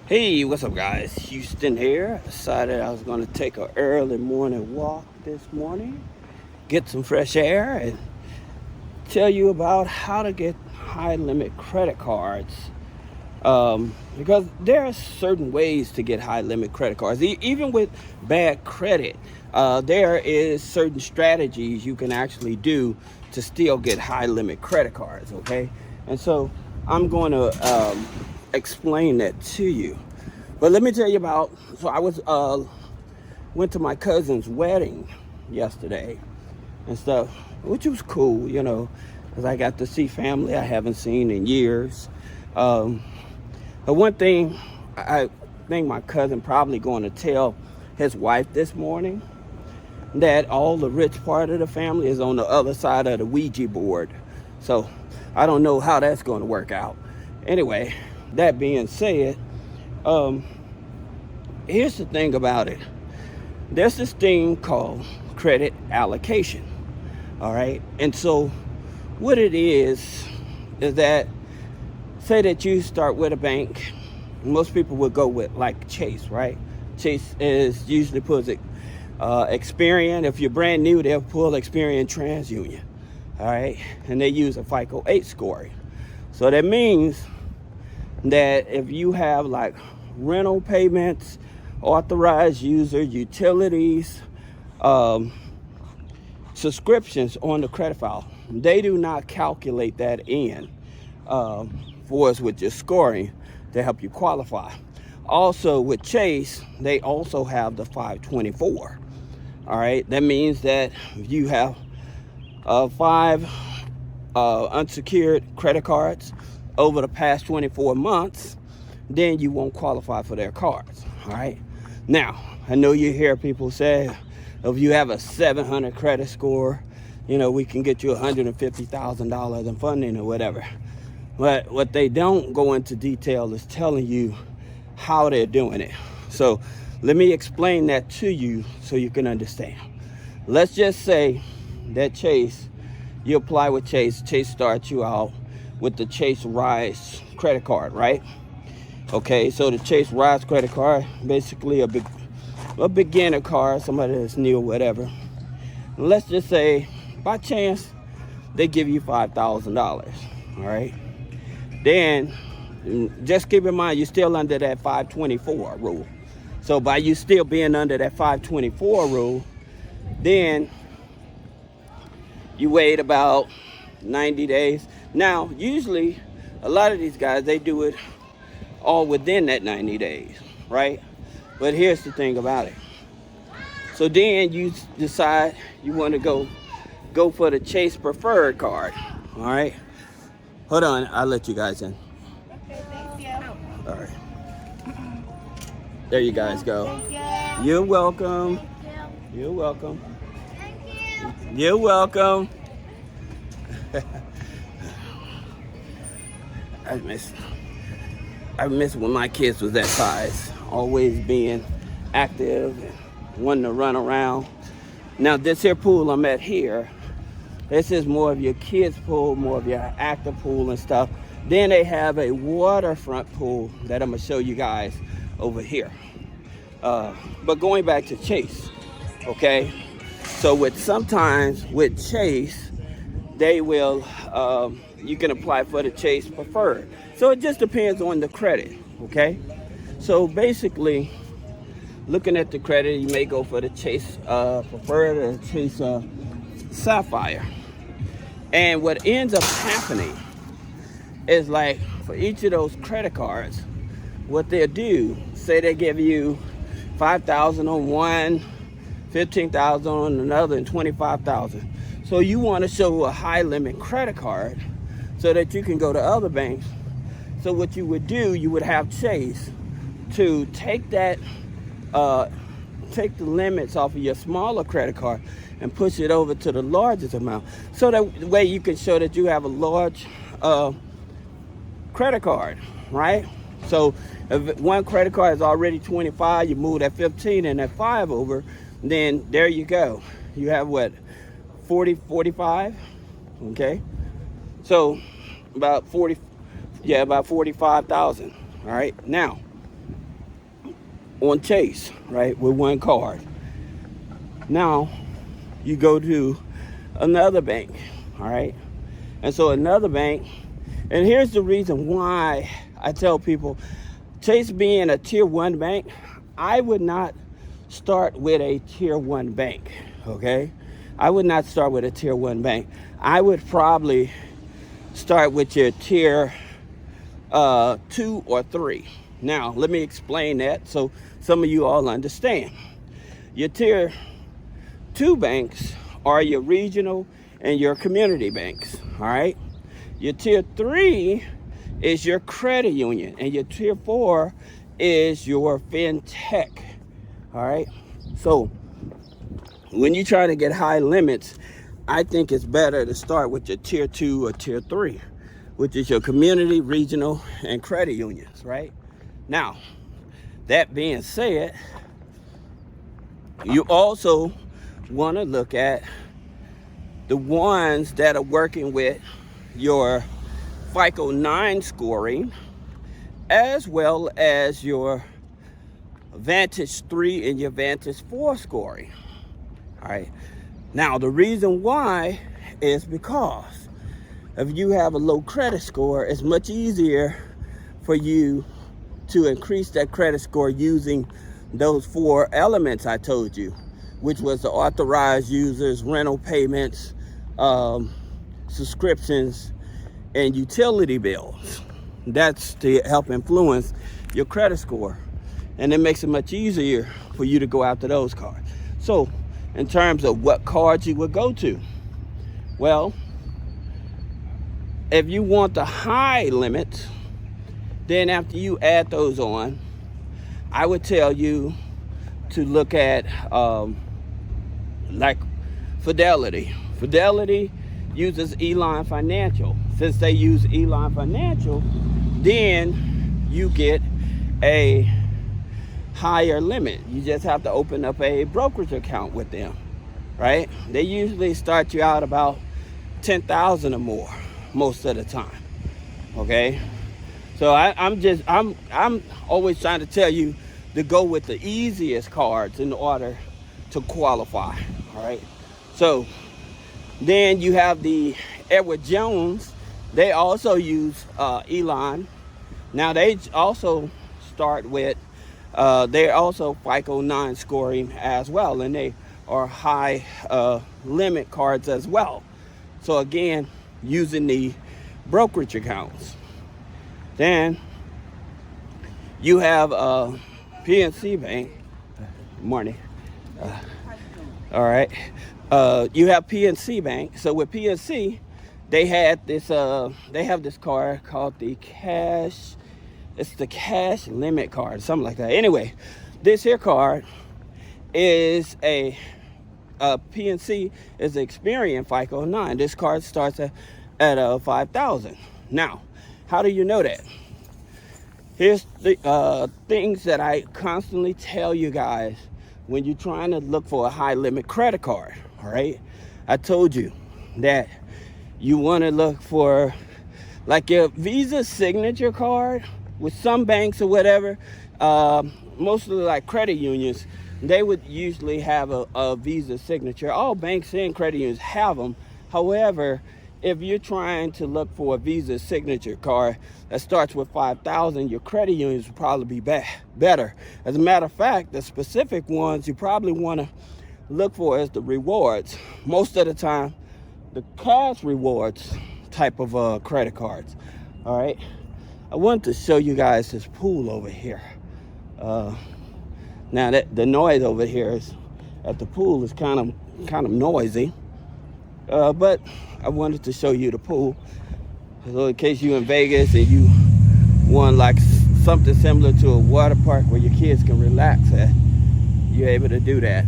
Hey, what's up, guys? Houston here. Decided I was going to take an early morning walk this morning, get some fresh air, and tell you about how to get high limit credit cards. Because there are certain ways to get high limit credit cards. Even with bad credit, there is certain strategies you can actually do to still get high limit credit cards. Okay, and so I'm going to explain that to you. But let me tell you about. So I went to my cousin's wedding yesterday and stuff, which was cool, because I got to see family I haven't seen in years. But one thing I think my cousin probably going to tell his wife this morning, that all the rich part of the family is on the other side of the Ouija board. So I don't know how that's going to work out. Anyway, that being said, here's the thing about it. There's this thing called credit allocation. All right. And so what it is that, say that you start with a bank. Most people would go with like Chase, right? Chase is usually puts it Experian. If you're brand new, they'll pull Experian TransUnion. All right. And they use a FICO 8 scoring. So that means that if you have like rental payments, authorized user, utilities, subscriptions on the credit file, they do not calculate that in for us with your scoring to help you qualify. Also with Chase, they also have the 524. All right, that means that if you have 5 unsecured credit cards over the past 24 months, then you won't qualify for their cards. All right. Now, I know you hear people say, if you have a 700 credit score, we can get you $150,000 in funding or whatever. But what they don't go into detail is telling you how they're doing it. So let me explain that to you so you can understand. Let's just say that Chase, you apply with Chase. Chase starts you out with the Chase Rise credit card, right? Okay, so the Chase Rise credit card, basically a beginner card, somebody that's new or whatever. Let's just say, by chance, they give you $5,000, all right? Then, just keep in mind, you're still under that 524 rule. So by you still being under that 524 rule, then you wait about 90 days. Now, usually, a lot of these guys, they do it all within that 90 days, right? But here's the thing about it. So then you decide you want to go for the Chase Preferred card, all right? Hold on, I'll let you guys in. Okay, thank you. All right. There you guys go. Thank you. You're welcome. Thank you. You're welcome. Thank you. You're welcome. I miss when my kids was that size, always being active and wanting to run around. Now this here pool I'm at here, this is more of your kids pool, more of your active pool and stuff. Then they have a waterfront pool that I'm gonna show you guys over here. But going back to Chase, okay? So sometimes with Chase, they will, you can apply for the Chase Preferred. So it just depends on the credit, okay? So basically, looking at the credit, you may go for the Chase Preferred or Chase Sapphire. And what ends up happening is, like, for each of those credit cards, what they'll do, say they give you $5,000 on one, $15,000 on another, and $25,000. So you want to show a high limit credit card so that you can go to other banks. So what you would do, you would have Chase to take that, take the limits off of your smaller credit card and push it over to the largest amount. So that way you can show that you have a large credit card, right? So if one credit card is already 25, you move that 15 and that 5 over, then there you go. You have what, 40, 45, okay? So about 40, yeah, about 45,000, all right? Now, on Chase, right, with one card. Now you go to another bank, all right? And so another bank, and here's the reason why I tell people, Chase being a tier 1 bank, I would not start with a tier 1 bank, okay? I would not start with a tier 1 bank. I would probably start with your tier 2 or 3. Now, let me explain that so some of you all understand. Your tier 2 banks are your regional and your community banks, all right? Your tier 3 is your credit union, and your tier 4 is your fintech, all right? So when you try to get high limits, I think it's better to start with your tier 2 or tier 3, which is your community, regional, and credit unions, right? Now, that being said, you also want to look at the ones that are working with your FICO 9 scoring, as well as your Vantage 3 and your Vantage 4 scoring. All right. Now, the reason why is because if you have a low credit score, it's much easier for you to increase that credit score using those 4 elements I told you, which was the authorized users, rental payments, subscriptions, and utility bills. That's to help influence your credit score. And it makes it much easier for you to go after those cards. So, in terms of what cards you would go to, well, if you want the high limits, then after you add those on, I would tell you to look at like Fidelity. Fidelity uses Elan Financial. Since they use Elan Financial, then you get a higher limit. You just have to open up a brokerage account with them, right? They usually start you out about 10,000 or more most of the time. Okay, so I'm always trying to tell you to go with the easiest cards in order to qualify. All right, so then you have the Edward Jones. They also use Elan. Now they also start with they're also FICO 9 scoring as well, and they are high limit cards as well. So again, using the brokerage accounts. Then you have PNC Bank. Morning. All right. You have PNC Bank. So with PNC, they had this. They have this card called the cash. It's the cash limit card, something like that. Anyway, this here card is a PNC is the Experian FICO 9. This card starts at 5,000. Now, how do you know that? Here's the things that I constantly tell you guys when you're trying to look for a high limit credit card. All right, I told you that you want to look for like your Visa signature card. With some banks or whatever, mostly like credit unions, they would usually have a Visa signature. All banks and credit unions have them. However, if you're trying to look for a Visa signature card that starts with 5,000, your credit unions will probably be better. As a matter of fact, the specific ones you probably want to look for is the rewards. Most of the time, the cash rewards type of credit cards. All right. I want to show you guys this pool over here. Now that the noise over here is at the pool is kind of noisy, but I wanted to show you the pool. So in case you're in Vegas and you want like something similar to a water park where your kids can relax at, you're able to do that.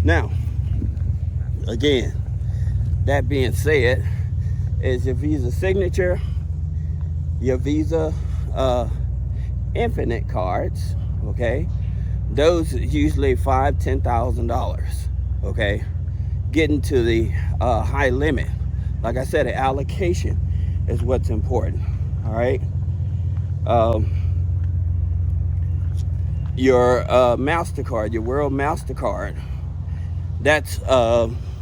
Now, again, that being said, is your Visa signature, your Visa Infinite cards, okay? Those usually $5,000-$10,000, okay? Getting to the high limit. Like I said, the allocation is what's important, all right? your MasterCard, your World MasterCard. That's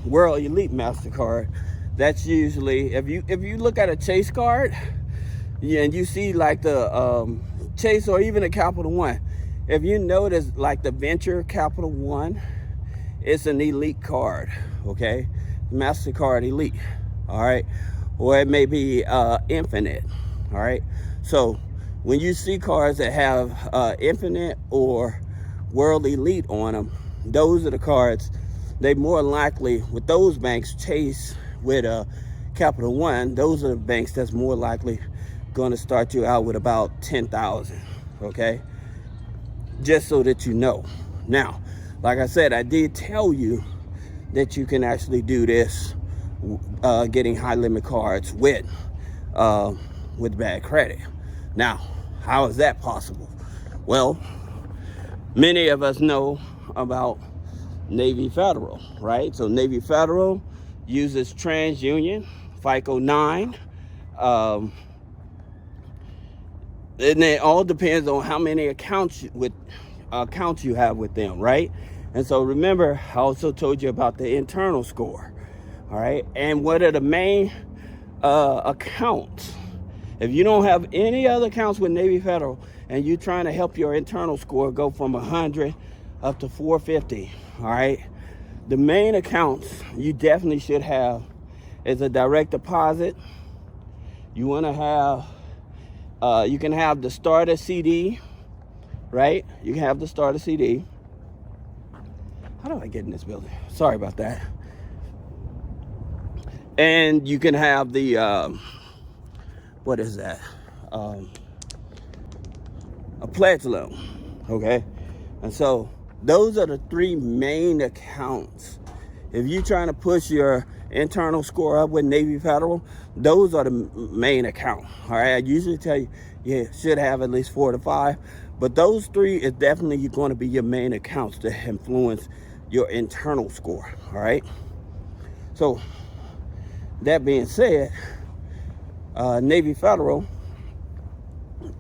World Elite MasterCard. That's usually, if you look at a Chase card, yeah, and you see like the Chase or even a Capital One, if you notice like the Venture Capital One, it's an elite card, okay? MasterCard Elite, all right? Or it may be Infinite, all right? So when you see cards that have Infinite or World Elite on them, those are the cards, they more likely, with those banks, Chase with Capital One, those are the banks that's more likely going to start you out with about 10,000, okay? Just so that you know. Now, like I said, I did tell you that you can actually do this, getting high limit cards with bad credit. Now, how is that possible? Well, many of us know about Navy Federal, right? So Navy Federal uses TransUnion, FICO 9, and it all depends on how many accounts you have with them, right? And so remember, I also told you about the internal score, all right? And what are the main accounts? If you don't have any other accounts with Navy Federal and you're trying to help your internal score go from 100 up to 450, all right? The main accounts you definitely should have is a direct deposit. You want to have, you can have the starter CD, right? You can have the starter CD. How do I get in this building? Sorry about that. And you can have the, what is that? A pledge loan, okay? And so those are the three main accounts. If you're trying to push your internal score up with Navy Federal, those are the main account, all right? I usually tell you, you should have at least 4 to 5, but those three is definitely going to be your main accounts to influence your internal score, all right? So that being said, Navy Federal,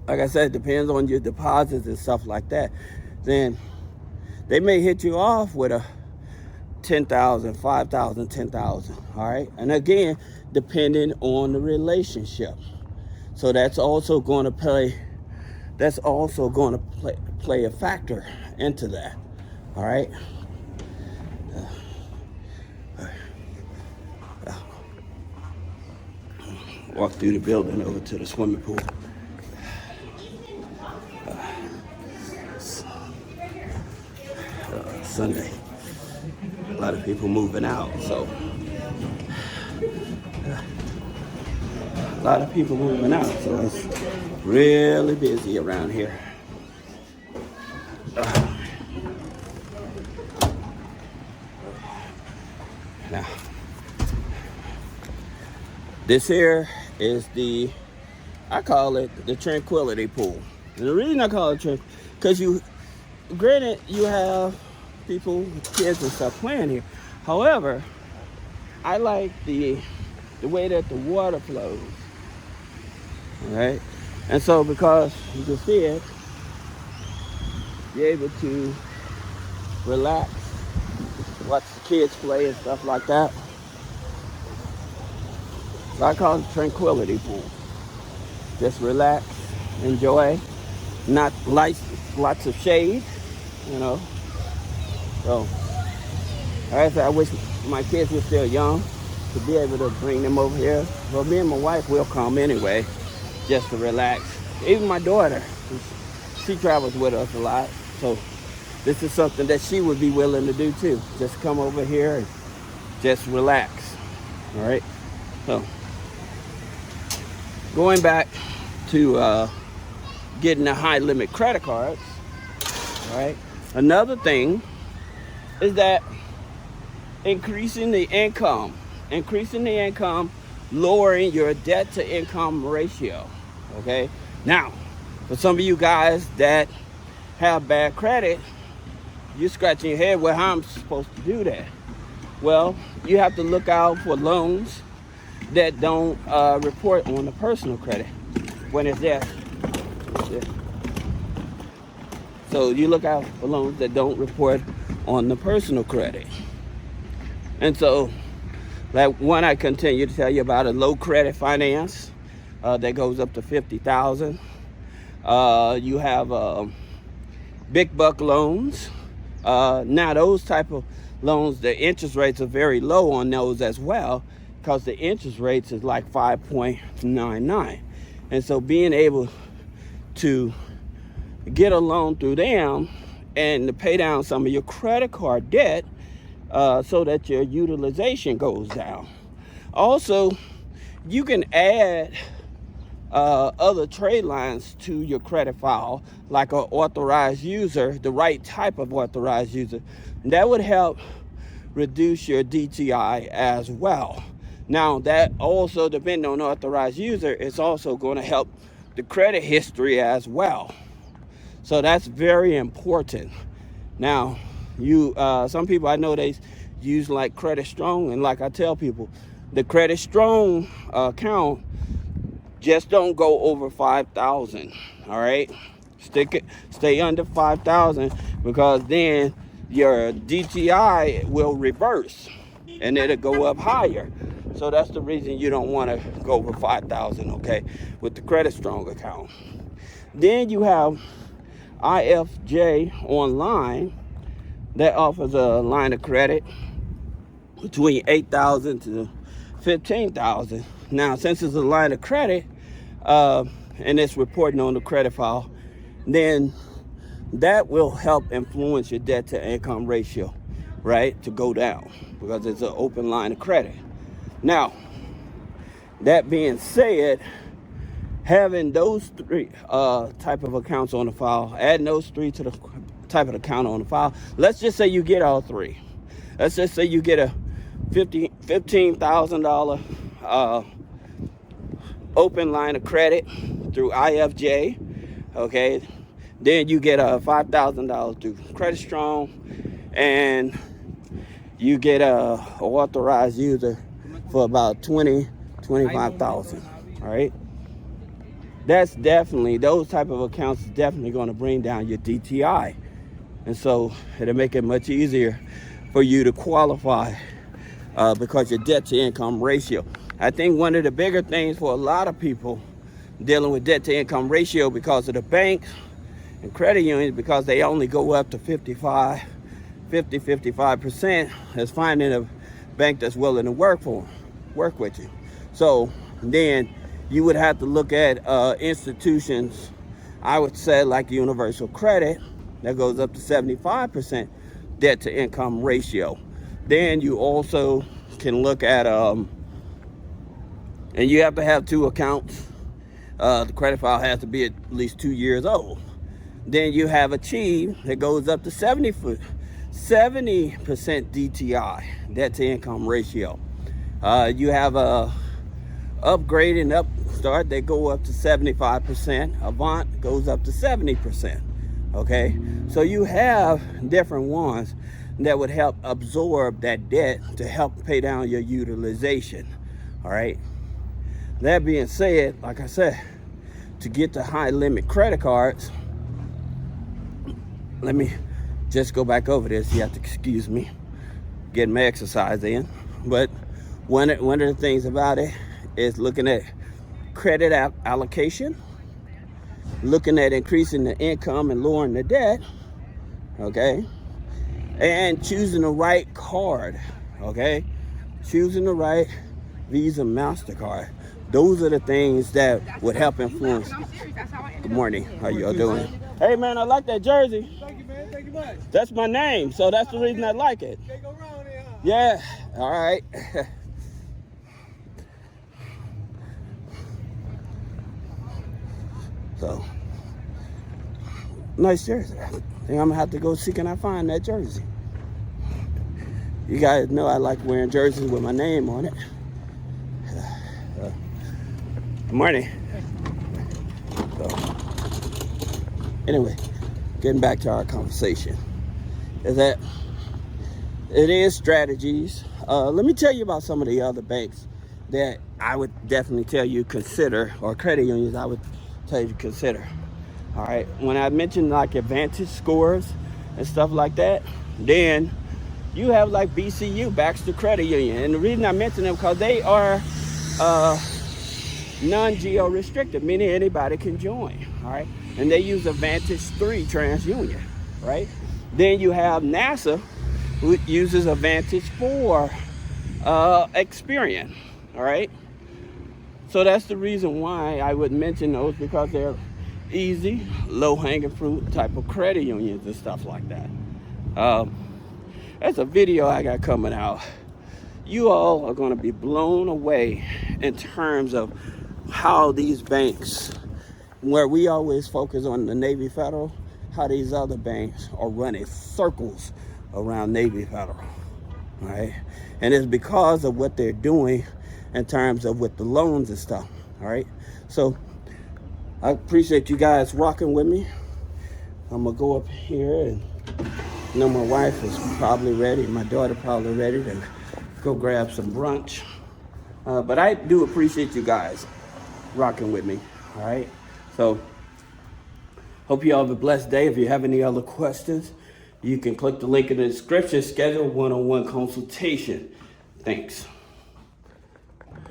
like I said, depends on your deposits and stuff like that. Then they may hit you off with a 10,000, 5,000, 10,000, all right? And again, depending on the relationship. So that's also going to play a factor into that, all right? Walk through the building over to the swimming pool. Sunday. A lot of people moving out, so a lot of people moving out, so it's really busy around here. Now, this here is I call it the tranquility pool. And the reason I call it because granted, you have people, kids and stuff playing here. However, I like the way that the water flows, all right? And so because you can see it, you're able to relax, watch the kids play and stuff like that. So I call it tranquility pool. Just relax, enjoy, not lots of shade, you know. So, like I said, I wish my kids were still young to be able to bring them over here. But me and my wife will come anyway, just to relax. Even my daughter, she travels with us a lot. So this is something that she would be willing to do too. Just come over here and just relax, all right? So, going back to getting the high limit credit cards, all right? Another thing is that increasing the income, lowering your debt to income ratio, okay? Now, for some of you guys that have bad credit, you're scratching your head, well, how I'm supposed to do that? Well, you have to look out for loans that don't report on the personal credit when it's there. So you look out for loans that don't report on the personal credit. And so, like one I continue to tell you about a low credit finance that goes up to $50,000. You have big buck loans. Now those type of loans, the interest rates are very low on those as well, because the interest rates is like 5.99. And so being able to get a loan through them and to pay down some of your credit card debt so that your utilization goes down. Also, you can add other trade lines to your credit file, like an authorized user, the right type of authorized user. That would help reduce your DTI as well. Now, that also, depending on authorized user, it's also going to help the credit history as well. So that's very important. Now, some people I know, they use like Credit Strong, and like I tell people, the Credit Strong account just don't go over 5,000. All right, stay under 5,000, because then your DTI will reverse and it'll go up higher. So that's the reason you don't want to go over 5,000, okay, with the Credit Strong account. Then you have IFJ Online that offers a line of credit between 8,000 to 15,000. Now, since it's a line of credit and it's reporting on the credit file, then that will help influence your debt to income ratio, right, to go down, because it's an open line of credit. Now, that being said, having those three type of accounts on the file, adding those three to the type of account on the file, let's just say you get all three. Let's just say you get a $15,000 open line of credit through IFJ, okay? Then you get a $5,000 through Credit Strong, and you get a authorized user for about $25,000. All right, that's definitely, those type of accounts is definitely going to bring down your DTI, and so it'll make it much easier for you to qualify because your debt to income ratio. I think one of the bigger things for a lot of people dealing with debt to income ratio, because of the banks and credit unions, because they only go up to 55% is finding a bank that's willing to work with you. So then you would have to look at institutions, I would say, like Universal Credit, that goes up to 75% debt to income ratio. Then you also can look at and you have to have two accounts. The credit file has to be at least 2 years old. Then you have Achieve that goes up to 70% DTI, debt to income ratio. You have Upgrade and Upstart, they go up to 75%. Avant goes up to 70%. Okay, so you have different ones that would help absorb that debt to help pay down your utilization. All right, that being said, like I said, to get the high limit credit cards, let me just go back over this. You have to excuse me, getting my exercise in. But one of the things about it is looking at credit allocation, looking at increasing the income and lowering the debt, okay, and choosing the right card, okay, choosing the right Visa, MasterCard. Those are the things that would help influence. Good morning, how y'all doing? Hey man, I like that jersey. Thank you, man. Thank you much. That's my name, so that's the reason I like it. Can't go wrong there, huh? Yeah, all right. So, nice jersey. I think I'm gonna have to go see, can I find that jersey? You guys know I like wearing jerseys with my name on it. Good morning. So, anyway, getting back to our conversation, is that it is strategies. Let me tell you about some of the other banks that I would definitely tell you consider, or credit unions I would tell you to consider. All right, when I mentioned like advantage scores and stuff like that, then you have like BCU, Baxter Credit Union. And the reason I mention them because they are non-geo restricted, meaning anybody can join. All right, and they use Advantage 3 TransUnion. Right, then you have NASA, who uses Advantage 4 Experian. All right, so that's the reason why I would mention those, because they're easy, low-hanging fruit type of credit unions and stuff like that. That's a video I got coming out. You all are going to be blown away in terms of how these banks, where we always focus on the Navy Federal, how these other banks are running circles around Navy Federal, right? And it's because of what they're doing in terms of with the loans and stuff, all right? So I appreciate you guys rocking with me. I'm gonna go up here, and I know my wife is probably ready, my daughter probably ready to go grab some brunch. But I do appreciate you guys rocking with me, all right? So hope you all have a blessed day. If you have any other questions, you can click the link in the description, schedule one-on-one consultation. Thanks.